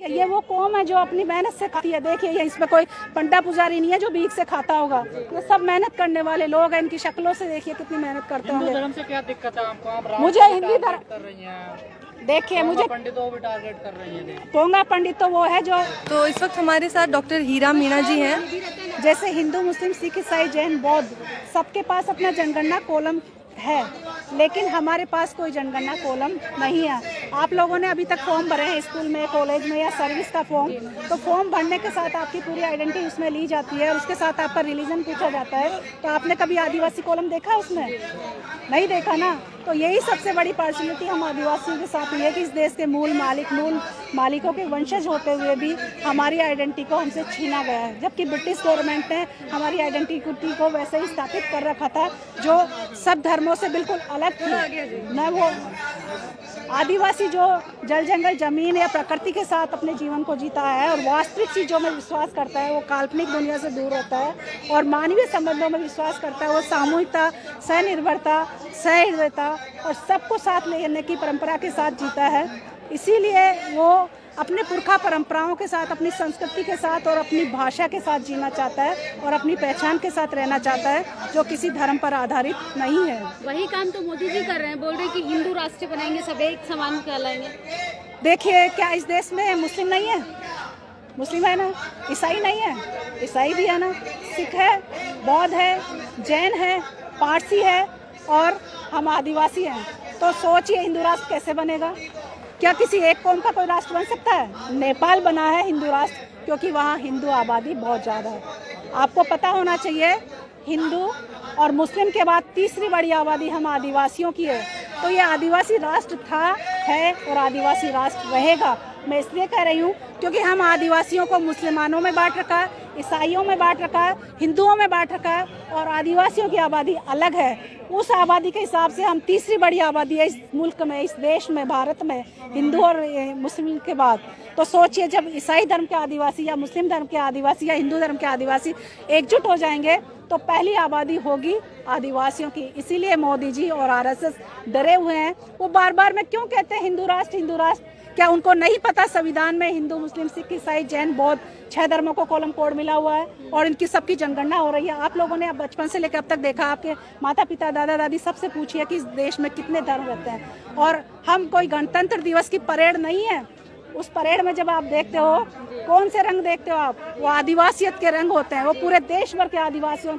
ये वो कौम है जो अपनी मेहनत से खाती है। देखिए ये इसमें कोई पंडा पुजारी नहीं है जो भीख से खाता होगा, ये सब मेहनत करने वाले लोग हैं। इनकी शक्लों से देखिए कितनी मेहनत करते होंगे। हिंदू धर्म से क्या दिक्कत है आपको? आप मुझे हिंदी धर्म कर रही हैं, देखिए मुझे पंडितों को भी टारगेट कर रही हैं। पोंगा पंडित तो वो है जो तो इस वक्त हमारे साथ डॉक्टर हीरा मीणा जी हैं। जैसे हिंदू मुस्लिम सिख ईसाई जैन बौद्ध सबके पास अपना जनगणना कॉलम है, लेकिन हमारे पास कोई जनगणना कॉलम नहीं है। आप लोगों ने अभी तक फॉर्म भरे हैं स्कूल में, कॉलेज में या सर्विस का फॉर्म, तो फॉर्म भरने के साथ आपकी पूरी आइडेंटिटी उसमें ली जाती है और उसके साथ आपका रिलीजन पूछा जाता है। तो आपने कभी आदिवासी कॉलम देखा उसमें? नहीं देखा ना। तो यही सबसे बड़ी पार्शलिटी हम आदिवासियों के साथ हुई है कि इस देश के मूल मालिकों के वंशज होते हुए भी हमारी आइडेंटिटी को हमसे छीना गया है, जबकि ब्रिटिश गवर्नमेंट ने हमारी आइडेंटिटी को वैसे ही स्थापित कर रखा था जो सब धर्मों से बिल्कुल अलग थी। न वो आदिवासी जो जल जंगल जमीन या प्रकृति के साथ अपने जीवन को जीता है और वास्तविक चीज़ों में विश्वास करता है, वो काल्पनिक दुनिया से दूर होता है और मानवीय संबंधों में विश्वास करता है। वो सामूहिकता, स्वनिर्भरता, सहृदयता और सबको साथ लेने की परंपरा के साथ जीता है। इसीलिए वो अपने पुरखा परंपराओं के साथ, अपनी संस्कृति के साथ और अपनी भाषा के साथ जीना चाहता है और अपनी पहचान के साथ रहना चाहता है, जो किसी धर्म पर आधारित नहीं है। वही काम तो मोदी जी कर रहे हैं, बोल रहे हैं कि हिंदू राष्ट्र बनाएंगे, सब एक समान कहलाएंगे। देखिए क्या इस देश में मुस्लिम नहीं है? मुस्लिम है ना, ईसाई नहीं है, ईसाई भी है ना, सिख है, बौद्ध है, जैन है, पारसी है और हम आदिवासी हैं। तो सोचिए हिंदू राष्ट्र कैसे बनेगा? क्या किसी एक कौम का कोई राष्ट्र बन सकता है? नेपाल बना है हिंदू राष्ट्र क्योंकि वहाँ हिंदू आबादी बहुत ज़्यादा है। आपको पता होना चाहिए हिंदू और मुस्लिम के बाद तीसरी बड़ी आबादी हम आदिवासियों की है। तो ये आदिवासी राष्ट्र था, है और आदिवासी राष्ट्र रहेगा। मैं इसलिए कह रही हूँ क्योंकि हम आदिवासियों को मुसलमानों में बांट रखा है, ईसाइयों में बांट रखा है, हिंदुओं में बांट रखा है और आदिवासियों की आबादी अलग है। उस आबादी के हिसाब से हम तीसरी बड़ी आबादी है इस मुल्क में, इस देश में, भारत में, हिंदू और मुस्लिम के बाद। तो सोचिए जब ईसाई धर्म के आदिवासी या मुस्लिम धर्म के आदिवासी या हिंदू धर्म के आदिवासी एकजुट हो जाएंगे तो पहली आबादी होगी आदिवासियों की। इसीलिए मोदी जी और आरएसएस डरे हुए हैं। वो बार बार में क्यों कहते हैं हिंदू राष्ट्र, हिंदू राष्ट्र? क्या उनको नहीं पता संविधान में हिंदू मुस्लिम सिख ईसाई जैन बौद्ध 6 धर्मों को कॉलम कोड मिला हुआ है और इनकी सबकी जनगणना हो रही है? आप लोगों ने अब बचपन से लेकर अब तक देखा, आपके माता पिता दादा दादी सबसे पूछिए कि इस देश में कितने धर्म रहते हैं। और हम कोई गणतंत्र दिवस की परेड नहीं है, उस परेड में जब आप देखते हो कौन से रंग देखते हो आप? वो आदिवासियत के रंग होते हैं, वो पूरे देश भर के आदिवासियों